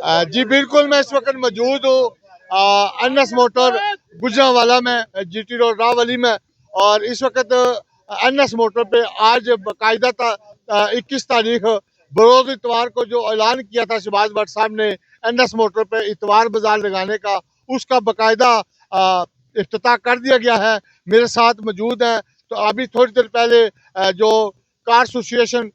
जी बिल्कुल, मैं इस वक्त मौजूद हूँ एनएस मोटर गुजरांवाला में, जीटी रोड रावली में। और इस वक्त एनएस मोटर पे आज बाकायदा 21 तारीख बरोज इतवार को जो ऐलान किया था शहबाज भट्ट साहब ने एनएस मोटर पे इतवार बाजार लगाने का, उसका बाकायदा इफ्तिताह कर दिया गया है। मेरे साथ मौजूद हैं। तो अभी थोड़ी देर पहले जो car association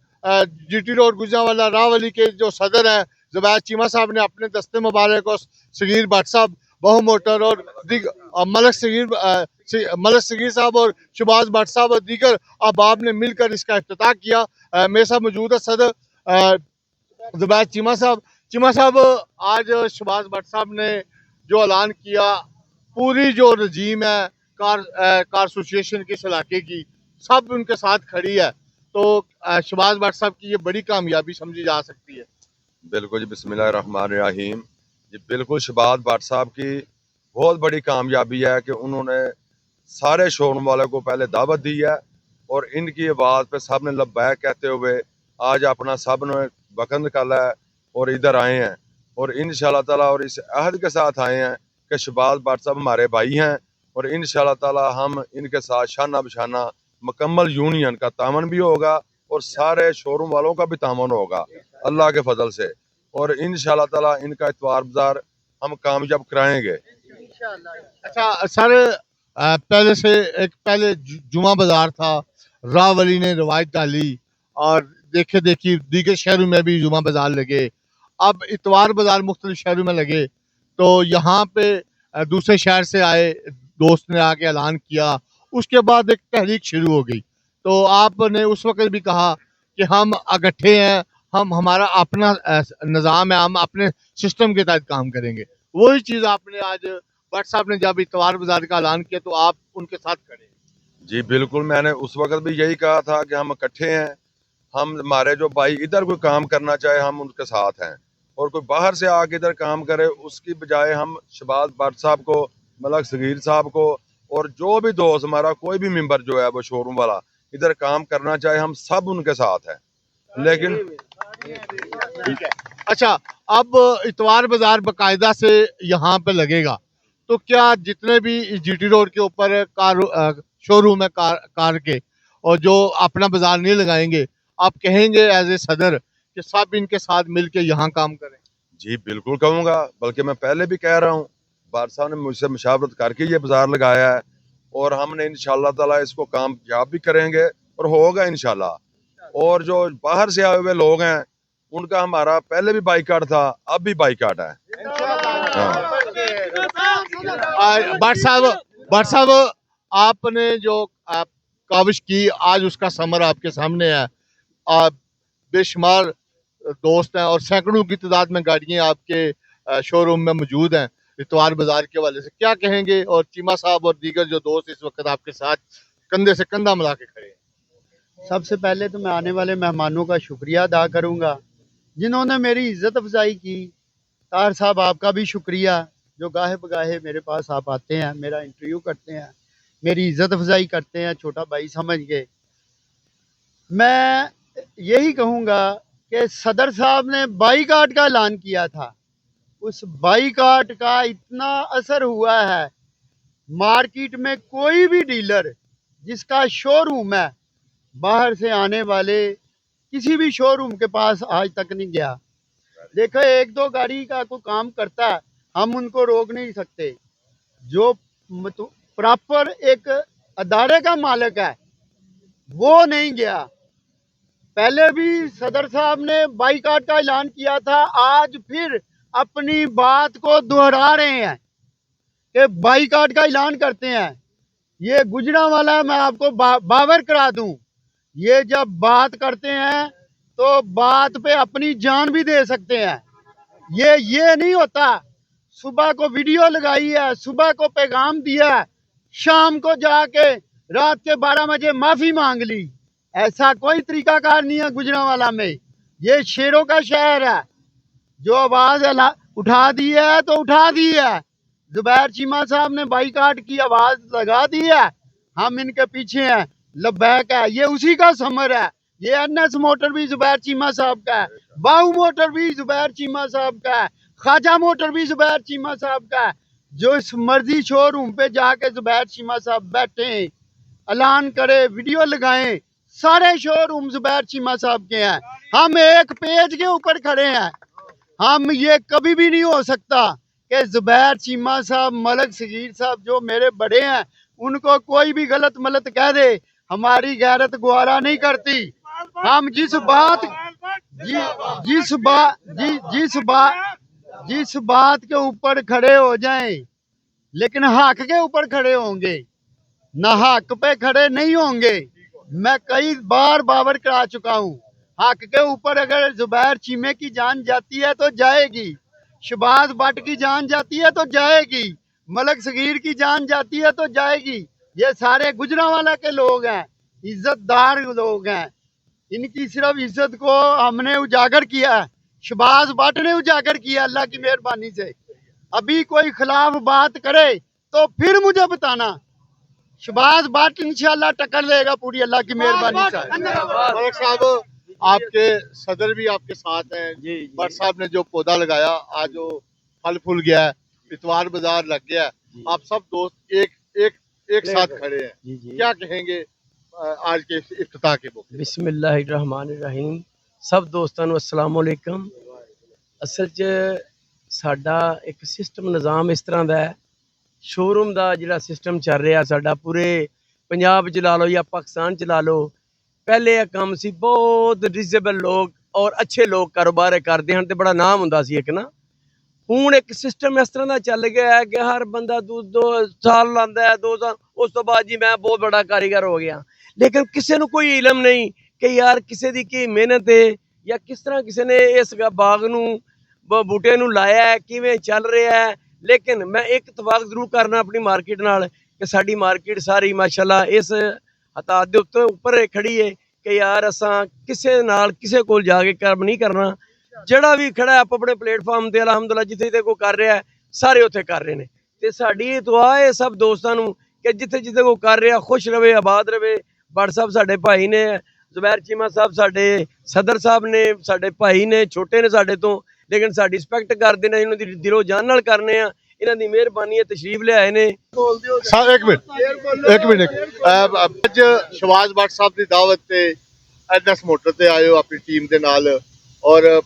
GT road Gujranwala रावली के जो सदर हैं जुबैर चीमा साहब ने अपने दस्ते मुबारक और सगीर भट्ट साहब बहु मोटर और मलक सगीर साहब और शहबाज भट्ट साहब और दीगर अहबाब ने मिलकर इसका इफ्तिताह किया। मेरे साथ मौजूद है सदर जुबैर चीमा साहब। चीमा साहब, आज शहबाज भट्ट साहब ने जो ऐलान किया, पूरी जो रजीम है कार एसोसिएशन के इस इलाके की सब उनके साथ खड़ी है, तो शहबाज भट्ट साहब की ये बड़ी कामयाबी समझी जा सकती है। बिल्कुल जी, बिस्मिल्लाहिर्रहमानिर्रहीम। जी बिल्कुल, शहबाज भट्ट साहब की बहुत बड़ी कामयाबी है कि उन्होंने सारे शोरूम वालों को पहले दावत दी है और इनकी आवाज़ पे सब ने लब्बैक कहते हुए आज अपना सब ने वक्त निकाला है और इधर आए हैं। और इंशाअल्लाह ताला और इस अहद के साथ आए हैं कि शहबाज भट्ट साहब हमारे भाई हैं और इंशाअल्लाह ताला हम इनके साथ शाना बशाना मुकम्मल यूनियन का तामन भी होगा और सारे शोरूम वालों का भी तामन होगा अल्लाह के फजल से। और इंशाअल्लाह ताला इनका इतवार बाजार हम कामयाब कराएंगे। अच्छा सर, पहले से पहले जुमा बाजार था, रावली ने रवायत डाली और देखे देखी दीगर शहरों में भी जुमा बाजार लगे। अब इतवार बाजार मुख्तलिफ शहरों में लगे, तो यहाँ पे दूसरे शहर से आए दोस्त ने आके ऐलान किया, उसके बाद एक तहरीक शुरू हो गई। तो आपने उस वक्त भी कहा कि हम इकट्ठे हैं, हम हमारा अपना निज़ाम है, हम अपने सिस्टम के तहत काम करेंगे। वही चीज़ आपने आज भट्ट साहब ने जब इतवार बाजार का ऐलान किया तो आप उनके साथ खड़े। जी बिल्कुल, मैंने उस वक्त भी यही कहा था कि हम इकट्ठे हैं, हम हमारे जो भाई इधर कोई काम करना चाहे हम उनके साथ हैं और कोई बाहर से आके इधर काम करे उसकी बजाय हम शहबाज भट्ट साहब को, मलक सगीर साहब को और जो भी दोस्त हमारा कोई भी मेंबर जो है वो शोरूम वाला इधर काम करना चाहे हम सब उनके साथ हैं। लेकिन अच्छा, अब इतवार बाजार बाकायदा से यहाँ पे लगेगा, तो क्या जितने भी जीटी रोड के ऊपर शोरूम है कार के और जो अपना बाजार नहीं लगाएंगे, आप कहेंगे एज ए सदर कि सब इनके साथ मिलके यहाँ काम करें? जी बिल्कुल कहूँगा, बल्कि मैं पहले भी कह रहा हूँ, बार साहब ने मुझसे मुशावरत करके ये बाजार लगाया है और हमने इंशाअल्लाह ताला इसको कामयाब भी करेंगे और होगा इंशाअल्लाह। और जो बाहर से आए हुए लोग हैं उनका हमारा पहले भी बाइकाट था, अब भी बाइकाट है। भट्ट साहब, आपने जो काविश की आज उसका समर आपके सामने है। आप बेशुमार दोस्त हैं और सैकड़ों की तादाद में गाड़ियां आपके शोरूम में मौजूद हैं इतवार बाजार के हवाले से, क्या कहेंगे? और चीमा साहब और दीगर जो दोस्त इस वक्त आपके साथ कंधे से कंधा मिला के खड़े हैं। सबसे पहले तो मैं आने वाले मेहमानों का शुक्रिया अदा करूंगा जिन्होंने मेरी इज्जत अफजाई की। तार साहब, आपका भी शुक्रिया जो गाहे बगाहे मेरे पास आप आते हैं, मेरा इंटरव्यू करते हैं, मेरी इज्जत अफजाई करते हैं, छोटा भाई समझ के। मैं यही कहूँगा कि सदर साहब ने बाईकाट का ऐलान किया था, उस बाईकाट का इतना असर हुआ है, मार्केट में कोई भी डीलर जिसका शोरूम है बाहर से आने वाले किसी भी शोरूम के पास आज तक नहीं गया। देखो, एक दो गाड़ी का कोई काम करता है, हम उनको रोक नहीं सकते। जो प्रॉपर एक अदारे का मालिक है वो नहीं गया। पहले भी सदर साहब ने बाईकाट का ऐलान किया था, आज फिर अपनी बात को दोहरा रहे हैं कि बाईकाट का ऐलान करते हैं। ये गुजरांवाला मैं आपको बावर करा दूं, ये जब बात करते हैं तो बात पे अपनी जान भी दे सकते हैं। ये नहीं होता, सुबह को वीडियो लगाई है, सुबह को पैगाम दिया है, शाम को जाके रात के 12 बजे माफी मांग ली। ऐसा कोई तरीकाकार नहीं है गुजरांवाला में। ये शेरों का शहर है, जो आवाज उठा दी है तो उठा दी है। जुबैर चीमा साहब ने बाईकाट की आवाज लगा दी है, हम इनके पीछे हैं, लब्बैक है, ये उसी का समर है। ये एनएस मोटर भी जुबैर चीमा साहब का है, बाहू मोटर भी जुबैर चीमा साहब का है, ख्वाजा मोटर भी जुबैर चीमा साहब का है। जो इस मर्जी शोरूम पे जाके जुबैर चीमा साहब बैठे, ऐलान करे, वीडियो लगाएं, सारे शोरूम जुबैर चीमा साहब के हैं। हम एक पेज के ऊपर खड़े हैं। हम ये कभी भी नहीं हो सकता कि जुबैर चीमा साहब, मलक सगीर साहब जो मेरे बड़े हैं, उनको कोई भी गलत मलत कह दे, हमारी गैरत गुआरा नहीं करती। हम जिस बात के ऊपर खड़े हो जाएं, लेकिन हक के ऊपर खड़े होंगे, ना हक पे खड़े नहीं होंगे। मैं कई बार बावर करा चुका हूँ, हक के ऊपर अगर जुबैर चीमे की जान जाती है तो जाएगी, शहबाज भट्ट की जान जाती है तो जाएगी, मलक सगीर की जान जाती है तो जाएगी। ये सारे गुजरांवाला के लोग हैं, इज्जतदार लोग हैं। इनकी सिर्फ इज्जत को हमने उजागर किया है, शहबाज भट्ट ने उजागर किया अल्लाह की मेहरबानी से। अभी कोई खिलाफ बात करे तो फिर मुझे बताना, शहबाज भट्ट इंशाल्लाह टक्कर देगा पूरी अल्लाह की मेहरबानी से। मलिक साहब, आपके सदर भी आपके साथ हैं। भट्ट साहब ने जो पौधा लगाया, आज वो फल फूल गया है, इतवार बाजार लग गया है, आप सब दोस्त एक साथ खड़े हैं, क्या कहेंगे आज के इफ्तिताह के मौके? बिस्मिल्लाहिर्रहमानिर्रहीम। सब दोस्तों ਨੂੰ अस्सलाम वालेकुम। असल च ਸਾਡਾ ਇੱਕ ਸਿਸਟਮ ਨਿਜ਼ਾਮ ਇਸ ਤਰ੍ਹਾਂ ਦਾ ਹੈ, ਸ਼ੋਰੂਮ ਦਾ ਜਿਹੜਾ ਸਿਸਟਮ ਚੱਲ ਰਿਹਾ ਸਾਡਾ ਪੂਰੇ ਪੰਜਾਬ 'ਚ ਲਾ ਲਓ ਜਾਂ ਪਾਕਿਸਤਾਨ 'ਚ ਲਾ ਲਓ। ਪਹਿਲੇ ਇਹ ਕੰਮ ਸੀ, ਬਹੁਤ ਰੀਜ਼ਨੇਬਲ ਲੋਕ ਔਰ ਅੱਛੇ ਲੋਕ ਕਾਰੋਬਾਰ ਕਰਦੇ ਹਨ ਤੇ ਬੜਾ ਨਾਮ ਹੁੰਦਾ ਸੀ ਇੱਕ ਨਾ। ਹੁਣ ਇੱਕ ਸਿਸਟਮ ਇਸ ਤਰ੍ਹਾਂ ਦਾ ਚੱਲ ਗਿਆ ਹੈ ਕਿ ਹਰ ਬੰਦਾ 2 ਸਾਲ ਲਾਉਂਦਾ ਹੈ, 2 ਸਾਲ, ਉਸ ਤੋਂ ਬਾਅਦ ਜੀ ਮੈਂ ਬਹੁਤ ਬੜਾ ਕਾਰੀਗਰ ਹੋ ਗਿਆ। ਲੇਕਿਨ ਕਿਸੇ ਨੂੰ ਕੋਈ ਇਲਮ ਨਹੀਂ ਕਿ ਯਾਰ ਕਿਸੇ ਦੀ ਕੀ ਮਿਹਨਤ ਹੈ ਜਾਂ ਕਿਸ ਤਰ੍ਹਾਂ ਕਿਸੇ ਨੇ ਇਸ ਬਾਗ ਨੂੰ ਬੂਟੇ ਨੂੰ ਲਾਇਆ ਹੈ, ਕਿਵੇਂ ਚੱਲ ਰਿਹਾ ਹੈ। ਲੇਕਿਨ ਮੈਂ ਇੱਕ ਇਤਫਾਕ ਜ਼ਰੂਰ ਕਰਨਾ ਆਪਣੀ ਮਾਰਕੀਟ ਨਾਲ ਕਿ ਸਾਡੀ ਮਾਰਕੀਟ ਸਾਰੀ ਮਾਸ਼ਾਅੱਲਾ ਇਸ ਹਤਾਤ ਦੇ ਉੱਤੇ ਉੱਪਰ ਖੜੀ ਹੈ ਕਿ ਯਾਰ ਅਸਾਂ ਕਿਸੇ ਨਾਲ ਕਿਸੇ ਕੋਲ ਜਾ ਕੇ ਕੰਮ ਨਹੀਂ ਕਰਨਾ। ਜਿਹੜਾ ਵੀ ਖੜਾ ਆਪ ਆਪਣੇ ਪਲੇਟਫਾਰਮ ਤੇ ਅਲਹਮਦੁਲਿਲਾ ਜਿੱਥੇ ਤੇ ਕੋਈ ਕਰ ਰਿਹਾ ਹੈ, ਸਾਰੇ ਉੱਥੇ ਕਰ ਰਹੇ ਨੇ। ਤੇ ਸਾਡੀ ਦੁਆ ਹੈ ਸਭ ਦੋਸਤਾਂ ਨੂੰ ਕਿ ਜਿੱਥੇ ਜਿੱਥੇ ਕੋਈ ਕਰ ਰਿਹਾ ਖੁਸ਼ ਰਵੇ, ਆਬਾਦ ਰਵੇ। ਭੱਟ ਸਾਹਿਬ ਸਾਡੇ ਭਾਈ ਨੇ, ਜ਼ੁਬੈਰ ਚੀਮਾ ਸਾਹਿਬ ਸਾਡੇ ਸਦਰ ਸਾਹਿਬ ਨੇ, ਸਾਡੇ ਭਾਈ ਨੇ, ਛੋਟੇ ਨੇ ਸਾਡੇ ਤੋਂ, ਲੇਕਿਨ ਸਾਡੀ ਰਿਸਪੈਕਟ ਕਰਦੇ ਨੇ, ਇਹਨਾਂ ਦੀ ਦਿਲੋਂ ਜਾਨ ਨਾਲ ਕਰਨੇ ਆ। ਇਹਨਾਂ ਦੀ ਮਿਹਰਬਾਨੀ ਹੈ, ਤਸ਼ਰੀਫ ਲਿਆਏ ਨੇ। ਸਰ ਇੱਕ ਮਿੰਟ ਅੱਜ ਸ਼ਹਬਾਜ਼ ਭੱਟ ਸਾਹਿਬ ਦੀ ਦਾਵਤ ਤੇ ਐਨਐਸ ਮੋਟਰ ਤੇ ਆਏ ਹੋ ਆਪਣੀ ਟੀਮ ਦੇ ਨਾਲ, ਔਰ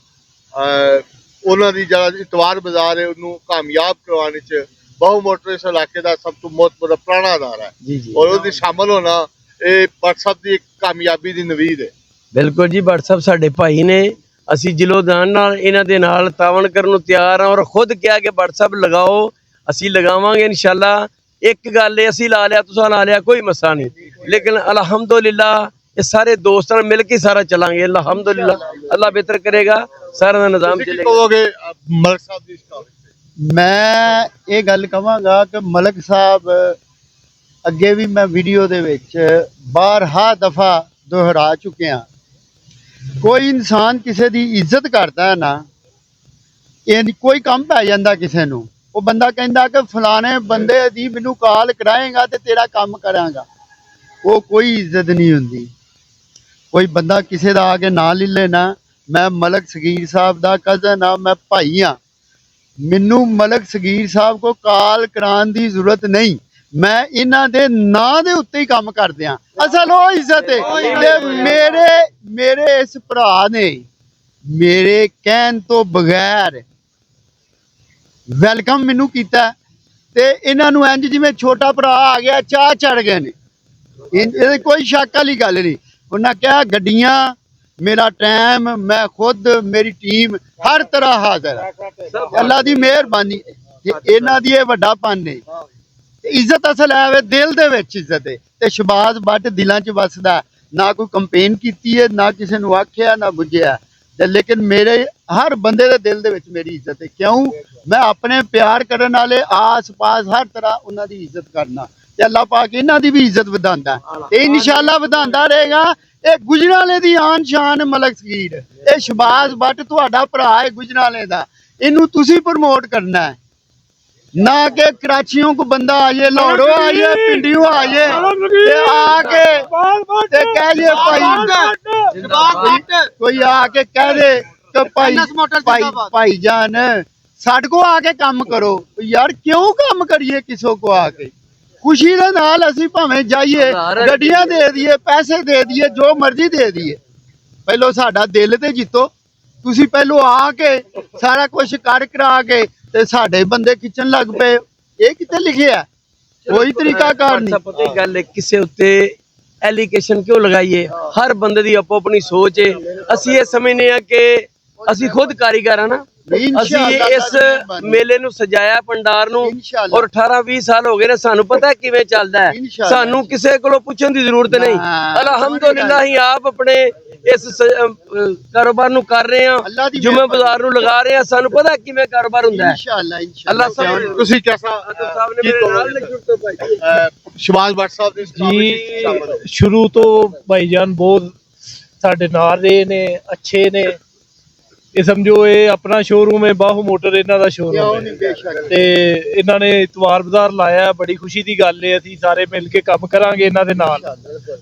ਉਹਨਾਂ ਦੀ ਜਿਹੜਾ ਇਤਵਾਰ ਬਾਜ਼ਾਰ ਹੈ ਉਹਨੂੰ ਕਾਮਯਾਬ ਕਰਵਾਉਣ ਚ ਬਹੁ ਮੋਟਰ ਇਸ ਇਲਾਕੇ ਦਾ ਸਭ ਤੋਂ ਬਹੁਤ ਪੁਰਾਣਾ ਅਦਾਰਾ ਹੈ, ਔਰ ਉਹਦੀ ਸ਼ਾਮਲ ਹੋਣਾ ਇਹ ਭੱਟ ਸਾਹਿਬ ਦੀ ਇੱਕ ਕਾਮਯਾਬੀ ਦੀ ਨਵੀਦ ਹੈ। ਬਿਲਕੁਲ ਜੀ, ਭੱਟ ਸਾਹਿਬ ਸਾਡੇ ਭਾਈ ਨੇ, ਅਸੀਂ ਦਿਲੋਂ ਜਾਨ ਨਾਲ ਇਹਨਾਂ ਦੇ ਨਾਲ ਤਾਵਨ ਕਰਨ ਨੂੰ ਤਿਆਰ ਹਾਂ। ਔਰ ਖੁਦ ਕਿਹਾ ਕਿ ਭੱਟ ਸਾਹਿਬ ਲਗਾਓ, ਅਸੀਂ ਲਗਾਵਾਂਗੇ ਇਨਸ਼ਾਅੱਲਾ। ਇੱਕ ਗੱਲ ਹੈ, ਅਸੀਂ ਲਾ ਲਿਆ ਤੁਸੀਂ ਲਾ ਲਿਆ ਕੋਈ ਮਸਲਾ ਨਹੀਂ, ਲੇਕਿਨ ਅਲਹਮਦੁਲਿਲਾ ਇਹ ਸਾਰੇ ਦੋਸਤਾਂ ਨਾਲ ਮਿਲ ਕੇ ਸਾਰਾ ਚਲਾਂਗੇ ਅਲਹਮਦੁਲਿਲਾ। ਅੱਲਾ ਬਿਹਤਰ ਕਰੇਗਾ, ਸਾਰਾ ਦਾ ਨਿਜ਼ਾਮ ਚੱਲੇਗਾ। ਕਹੋਗੇ ਮਲਕ ਸਾਹਿਬ ਦੀ ਮੈਂ ਇਹ ਗੱਲ ਕਹਾਂਗਾ ਕਿ ਮਲਕ ਸਾਹਿਬ ਅੱਗੇ ਵੀ ਮੈਂ ਵੀਡੀਓ ਦੇ ਵਿੱਚ ਬਾਰਹਾ ਦਫਾ ਦੁਹਰਾ ਚੁੱਕਿਆ, ਕੋਈ ਇਨਸਾਨ ਕਿਸੇ ਦੀ ਇੱਜ਼ਤ ਕਰਦਾ ਹੈ ਨਾ, ਇਹ ਕੋਈ ਕੰਮ ਪੈ ਜਾਂਦਾ ਕਿਸੇ ਨੂੰ, ਉਹ ਬੰਦਾ ਕਹਿੰਦਾ ਕਿ ਫਲਾਣੇ ਬੰਦੇ ਦੀ ਮੈਨੂੰ ਕਾਲ ਕਰਾਏਗਾ ਤੇ ਤੇਰਾ ਕੰਮ ਕਰਾਂਗਾ, ਉਹ ਕੋਈ ਇੱਜ਼ਤ ਨਹੀਂ ਹੁੰਦੀ। ਕੋਈ ਬੰਦਾ ਕਿਸੇ ਦਾ ਆ ਕੇ ਨਾਂ ਲੈ ਲੈਣਾ, ਮੈਂ ਮਲਕ ਸਗੀਰ ਸਾਹਿਬ ਦਾ ਕਜ਼ਨ ਆ, ਮੈਂ ਭਾਈ ਹਾਂ, ਮੈਨੂੰ ਮਲਕ ਸਗੀਰ ਸਾਹਿਬ ਕੋ ਕਾਲ ਕਰਾਉਣ ਦੀ ਜ਼ਰੂਰਤ ਨਹੀਂ, ਮੈਂ ਇਹਨਾਂ ਦੇ ਨਾਂ ਦੇ ਉੱਤੇ ਹੀ ਕੰਮ ਕਰਦਿਆਂ। ਅਸਲ ਉਹ ਇੱਜ਼ਤ ਹੈ। ਤੇ ਮੇਰੇ ਇਸ ਭਰਾ ਨੇ ਮੇਰੇ ਕਹਿਣ ਤੋਂ ਬਗੈਰ ਵੈਲਕਮ ਮੈਨੂੰ ਕੀਤਾ ਤੇ ਇਹਨਾਂ ਨੂੰ ਇੰਜ ਜਿਵੇਂ ਛੋਟਾ ਭਰਾ ਆ ਗਿਆ ਚਾਹ ਚੜ ਗਏ ਨੇ। ਇਹਦੇ ਕੋਈ ਸ਼ੱਕ ਵਾਲੀ ਗੱਲ ਨਹੀਂ। ਉਹਨਾਂ ਕਿਹਾ ਗੱਡੀਆਂ, ਮੇਰਾ ਟਾਈਮ, ਮੈਂ ਖੁਦ, ਮੇਰੀ ਟੀਮ ਹਰ ਤਰ੍ਹਾਂ ਹਾਜ਼ਰ ਹੈ। ਅੱਲਾ ਦੀ ਮਿਹਰਬਾਨੀ, ਇਹਨਾਂ ਦੀ ਇਹ ਵੱਡਾ ਪੰਨ ਹੈ। ਇੱਜ਼ਤ ਅਸਲ ਹੈ ਵੇ ਦਿਲ ਦੇ ਵਿੱਚ ਇੱਜ਼ਤ ਹੈ, ਤੇ ਸ਼ਹਬਾਜ਼ ਭੱਟ ਦਿਲਾਂ 'ਚ ਵਸਦਾ। ਨਾ ਕੋਈ ਕੰਪੇਨ ਕੀਤੀ ਹੈ, ਨਾ ਕਿਸੇ ਨੂੰ ਆਖਿਆ, ਨਾ ਬੁੱਝਿਆ, ਤੇ ਲੇਕਿਨ ਮੇਰੇ ਹਰ ਬੰਦੇ ਦੇ ਦਿਲ ਦੇ ਵਿੱਚ ਮੇਰੀ ਇੱਜ਼ਤ ਹੈ। ਕਿਉਂ? ਮੈਂ ਆਪਣੇ ਪਿਆਰ ਕਰਨ ਵਾਲੇ ਆਸ ਪਾਸ ਹਰ ਤਰ੍ਹਾਂ ਉਹਨਾਂ ਦੀ ਇੱਜ਼ਤ ਕਰਨਾ, ਤੇ ਅੱਲਾਹ ਪਾਕ ਇਹਨਾਂ ਦੀ ਵੀ ਇੱਜ਼ਤ ਵਧਾਉਂਦਾ ਤੇ ਇਨਸ਼ਾਅੱਲਾ ਵਧਾਉਂਦਾ ਰਹੇਗਾ। ਇਹ ਗੁਜਰਾਂਵਾਲੇ ਦੀ ਆਨ ਸ਼ਾਨ ਮਲਕ ਸਗੀਰ, ਇਹ ਸ਼ਹਬਾਜ਼ ਭੱਟ ਤੁਹਾਡਾ ਭਰਾ ਹੈ ਗੁਜਰਾਂਵਾਲੇ ਦਾ, ਇਹਨੂੰ ਤੁਸੀਂ ਪ੍ਰਮੋਟ ਕਰਨਾ ਹੈ, ना के कराचियों को बंदा आइए, लाहौरों आइए, पिंडियों आइए, आके कह दे भाई, कोई आके कह दे कि भाई भाईजान ਸਾਡੇ ਕੋ ਆ ਕੇ ਕੰਮ ਕਰੋ ਯਾਰ, ਕਿਉਂ ਕੰਮ ਕਰੀਏ ਕਿਸੇ ਕੋ ਆ ਕੇ? ਖੁਸ਼ੀ ਦੇ ਨਾਲ ਅਸੀਂ ਭਾਵੇਂ ਜਾਈਏ, ਗੱਡੀਆਂ ਦੇ ਦਈਏ, ਪੈਸੇ ਦੇ ਦਈਏ, ਜੋ ਮਰਜ਼ੀ ਦੇ ਦਈਏ, ਪਹਿਲੋਂ ਸਾਡਾ ਦਿਲ ਤੇ ਜਿੱਤੋ। ਤੁਸੀਂ ਪਹਿਲੋਂ ਆ ਕੇ ਸਾਰਾ ਕੁਝ ਕਰ ਕਰਾ ਕੇ ਤੇ ਸਾਡੇ ਬੰਦੇ ਖਿੱਚਣ ਲੱਗ ਪਏ, ਇਹ ਕਿੱਥੇ ਲਿਖਿਆ? ਕੋਈ ਤਰੀਕਾ ਕਾਰ ਨਹੀਂ। ਪਤਾ ਹੀ ਗੱਲ ਹੈ, ਕਿਸੇ ਉੱਤੇ ਐਲੀਗੇਸ਼ਨ ਕਿਉਂ ਲਗਾਈਏ? ਹਰ ਬੰਦੇ ਦੀ ਆਪੋ ਆਪਣੀ ਸੋਚ ਹੈ। ਅਸੀਂ ਇਹ ਸਮਝਦੇ ਹਾਂ ਕਿ ਅਸੀਂ ਖੁਦ ਕਾਰੀਗਰ ਹਾਂ ਨਾ, ਅਸੀਂ ਇਸ ਮੇਲੇ ਨੂੰ ਸਜਾਇਆ, ਪੰਡਾਰ ਨੂੰ, ਔਰ 18-20 ਸਾਲ ਹੋ ਗਏ ਨੇ, ਸਾਨੂੰ ਪਤਾ ਕਿਵੇਂ ਚੱਲਦਾ ਹੈ, ਸਾਨੂੰ ਕਿਸੇ ਕੋਲੋਂ ਪੁੱਛਣ ਦੀ ਜ਼ਰੂਰਤ ਨਹੀਂ। ਅਲਹਮਦੁਲਿल्लाह ਹੀ ਆਪ ਆਪਣੇ ਇਸ ਕਾਰੋਬਾਰ ਨੂੰ ਕਰ ਰਹੇ ਹਾਂ, ਜੁਮੇ ਬਾਜ਼ਾਰ ਨੂੰ ਲਗਾ ਰਹੇ ਹਾਂ, ਸਾਨੂੰ ਪਤਾ ਕਿਵੇਂ ਕਾਰੋਬਾਰ ਹੁੰਦਾ ਹੈ। ਅੱਲਾਹ ਸਭ ਤੁਸੀਂ ਕਿਹਦਾ ਸ਼ਬਾਜ਼ ਭੱਟ ਸਾਹਿਬ ਦੇ ਜੀ ਸ਼ੁਰੂ ਤੋਂ ਭਾਈਜਾਨ ਬਹੁਤ ਸਾਡੇ ਨਾਲ ਰਹੇ ਨੇ, ਅੱਛੇ ਨੇ। ਇਹ ਸਮਝੋ ਇਹ ਆਪਣਾ ਸ਼ੋਰੂਮ ਹੈ, ਬਾਹੂ ਮੋਟਰ ਇਹਨਾਂ ਦਾ ਸ਼ੋਰੂਮ ਹੈ ਤੇ ਇਹਨਾਂ ਨੇ ਇਤਵਾਰ ਬਾਜ਼ਾਰ ਲਾਇਆ। ਬੜੀ ਖੁਸ਼ੀ ਦੀ ਗੱਲ ਹੈ, ਅਸੀਂ ਸਾਰੇ ਮਿਲ ਕੇ ਕੰਮ ਕਰਾਂਗੇ ਇਹਨਾਂ ਦੇ ਨਾਲ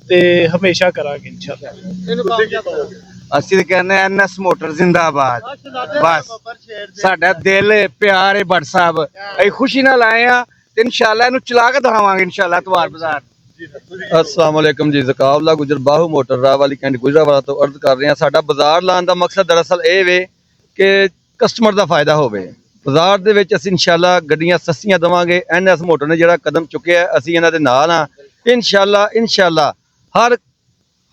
ਤੇ ਹਮੇਸ਼ਾ ਕਰਾਂਗੇ ਇਨਸ਼ਾਅੱਲਾ। ਅਸੀਂ ਤੇ ਕਹਿੰਦੇ NS ਮੋਟਰ ਜ਼ਿੰਦਾਬਾਦ। ਬਸ ਸਾਡਾ ਦਿਲ ਪਿਆਰ ਹੈ ਭੱਟ ਸਾਹਿਬ, ਅਸੀਂ ਖੁਸ਼ੀ ਨਾਲ ਆਏ ਆ ਤੇ ਇਨਸ਼ਾਅੱਲਾ ਇਹਨੂੰ ਚਲਾ ਕੇ ਦਿਖਾਵਾਂਗੇ ਇਨਸ਼ਾਅੱਲਾ ਇਤਵਾਰ ਬਾਜ਼ਾਰ। अस्सलाम वालेकुम जी, ज़काउल्लाह गुजर बाहू मोटर रावाली कैंट गुजरावाला तो अर्ज कर रहे हैं। साडा बाजार लाने का मकसद दरअसल ये वे कि कस्टमर का फायदा होवे। बाजार दे विच असीं इंशाअल्लाह गड्डियां सस्तियां देवांगे। NS मोटर ने जिहड़ा कदम चुक्या है, असीं इन्हां दे नाल हां। इंशाअल्लाह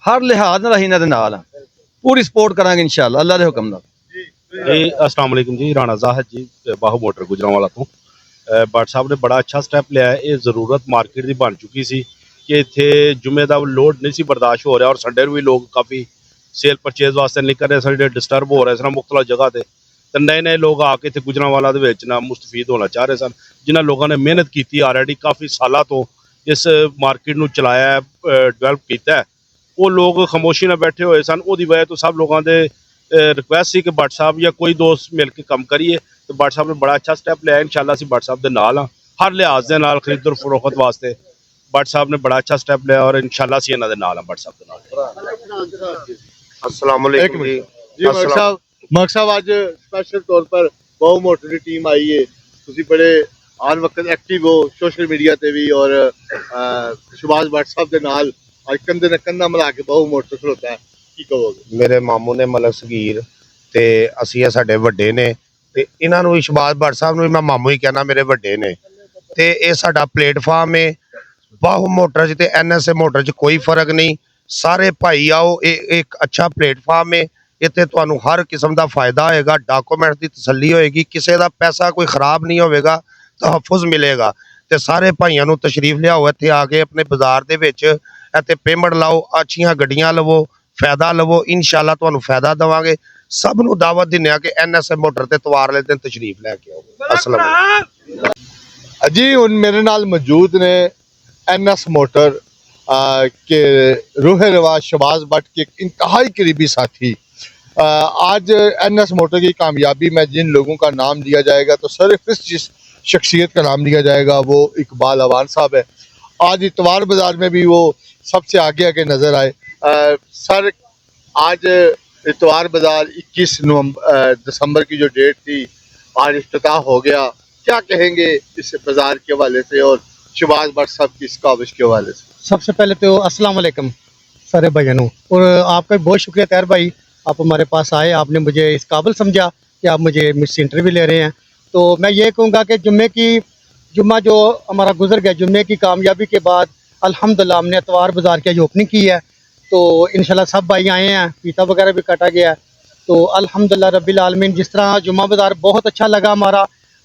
हर लिहाज नाल असीं इन्हां दे नाल हां, पूरी सपोर्ट करांगे इंशाअल्लाह अल्लाह दे हुक्म नाल। जी अस्सलाम वालेकुम जी, राणा ज़ाहिद जी बाहू मोटर गुजरावाला तो भट्ट साहब ने बड़ा अच्छा स्टैप लिया है। ये जरूरत मार्केट की बन चुकी सी कि इत्थे जुमे का लोड नहीं सी बर्दाश्त हो रहा और संडे भी लोग काफ़ी सेल परचेज वास्ते निकल रहे सन, डिस्टर्ब हो रहे सन मुख्तलिफ जगह ते। तो नए नए लोग आके इत्थे गुजरांवाला दे विच ना मुस्तफीद होना चाह रहे सन, जिन्हां लोगों ने मेहनत की ऑलरेडी काफ़ी सालों तो इस मार्केट नूं चलाया है, डिवेलप किया है। वो लोग खामोशी नाल बैठे हुए सन, उहदी वजह तो सब लोगों के रिक्वेस्ट सी कि भट्ट साहब या कोई दोस्त मिल के काम करिए। तो भट्ट साहब ने बड़ा अच्छा स्टैप लिया। इंशाअल्लाह असीं भट्ट साहब दे नाल हां, हर लिहाज दे नाल खरीद फरोख्त वास्ते भट्ट साहब ने बड़ा अच्छा स्टेप लिया और इंशाअल्लाह असीं इन्हां दे नाल हां भट्ट साहब दे नाल। अस्सलाम वालेकुम जी। मलक साहब आज स्पेशल तौर पर बाहू मोटर की टीम आई है, तुसी बड़े आन वक्त एक्टिव हो सोशल मीडिया ते भी, और शबाज भट्ट साहब दे नाल आज कंधे ने कंधा मिला के बाहू मोटर खलोता है, की कहोगे? मेरे मामू ने मलक सगीर ते असीं ये साडे वड्डे ने ते इन्हां नूं शबाज भट्ट साहब नूं मैं मामू ही कहना, मेरे वड्डे ने। ते ये साडा प्लेटफार्म है बाहू मोटर च ते NS मोटर च कोई फर्क नहीं। सारे भाई आओ, एक अच्छा प्लेटफार्म है, इत्थे तुहानूं हर किस्म का फायदा होएगा, डॉक्यूमेंट की तसल्ली होएगी, किसी का पैसा कोई खराब नहीं होगा, तहफ़ुज़ मिलेगा। ते सारे भाइयों नूं तशरीफ लियाओ इत्थे आके अपने बाजार दे विच इत्थे पेमेंट लाओ, अच्छियां गड्डियां लवो, फायदा लवो, इंशाअल्लाह तुहानूं फायदा देवांगे। सब नूं दावत दिंदे आ कि NS मोटर ते इतवार वाले दिन तशरीफ लैके आओ। अस्सलाम जी हुण मेरे नाल मौजूद ने NS मोटर के रूह रवाज शबाज भट्ट के इंतहाई करीबी साथी। आज NS मोटर की कामयाबी में जिन लोगों का नाम लिया जाएगा तो सिर्फ जिस शख्सियत का नाम लिया जाएगा वो इकबाल अवान साहब है। आज इतवार बाजार में भी वो सबसे आगे आगे नजर आए। सर, आज इतवार बाजार 21 दिसंबर की जो डेट थी आज इफ्तिताह हो गया, क्या कहेंगे इस बाजार के हवाले से और शबाज भट्ट साहब की इस काविश के हवाले से? सबसे पहले तो अस्सलाम वालेकुम सारे भाइयों, और आपका बहुत शुक्रिया तैयार भाई, आप हमारे पास आए, आपने मुझे इस काबिल समझा कि आप मुझे मुझसे इंटरव्यू ले रहे हैं। तो मैं ये कहूँगा कि जुम्मा जो हमारा गुजर गया, जुम्मे की कामयाबी के बाद अल्हम्दुलिल्लाह हमने इतवार बाज़ार की आज ओपनिंग की है। तो इंशाल्लाह सब भाई आए हैं, फीता वगैरह भी काटा गया है। तो अल्हम्दुलिल्लाह रब्बिल आलमीन, जिस तरह जुम्मा बाज़ार बहुत अच्छा लगा,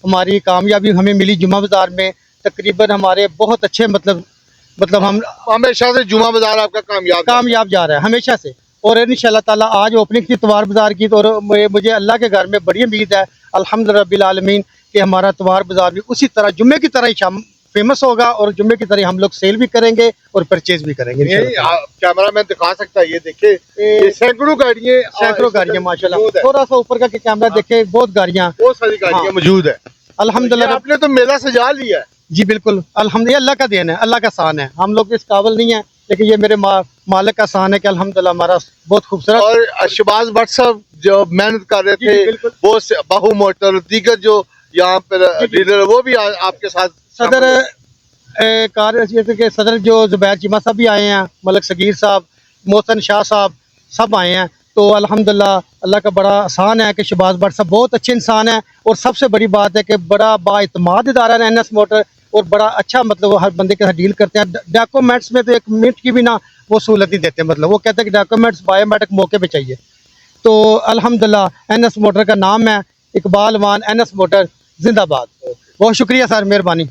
हमारी कामयाबी हमें मिली जुम्मा बाज़ार में। तकरीबन हमारे बहुत अच्छे मतलब हम हमेशा से जुम्मा बाजार आपका कामयाब जा रहा है हमेशा से। और इंशाअल्लाह ताला आज ओपनिंग थी इतवार बाज़ार की, तो मुझे अल्लाह के घर में बड़ी उम्मीद है अल्हम्दुलिल्लाह रब्बिल आलमीन कि हमारा इतवार बाज़ार भी उसी तरह जुम्मे की तरह ही फेमस होगा और जुम्मे की तरह हम लोग सेल भी करेंगे और परचेज भी करेंगे। कैमरा मैन दिखा सकता है, ये देखे सैकड़ों गाड़ियाँ माशाल्लाह। थोड़ा सा ऊपर का कैमरा देखे, बहुत सारी गाड़ियाँ मौजूद है अल्हम्दुलिल्लाह। आपने तो मेला सजा लिया है। जी बिल्कुल, अल्हम्दुलिल्लाह, अल्लाह का देन है, अल्लाह का शान है। हम लोग इस काबिल नहीं है, लेकिन ये मेरे मालिक का शान है कि अल्हम्दुलिल्लाह हमारा बहुत खूबसूरत। और शबाज भट्ट साहब जो मेहनत कर रहे थे, वो बाहू मोटर दीगर जो यहाँ पर डीलर वो भी आपके साथ सदर कार एसोसिएशन के सदर जो जुबैर चीमा साहब भी आए हैं, मलक सगीर साहब, मोहसन शाह साहब सब आए हैं। तो अल्हम्दुलिल्लाह अल्लाह का बड़ा आसान है कि शहबाज भट्ट साहब बहुत अच्छे इंसान हैं और सबसे बड़ी बात है कि बड़ा बाइतमाद इदारा है NS मोटर और बड़ा अच्छा मतलब वो हर बंदे के साथ डील करते हैं। डॉक्यूमेंट्स में तो एक मिनट की भी ना वो सहूलत नहीं देते, मतलब वो कहते हैं कि डॉक्यूमेंट्स बायोमेट्रिक मौके पे चाहिए। तो अल्हम्दुलिल्लाह NS मोटर का नाम है इकबाल वान NS मोटर जिंदाबाद। बहुत शुक्रिया सर, मेहरबानी।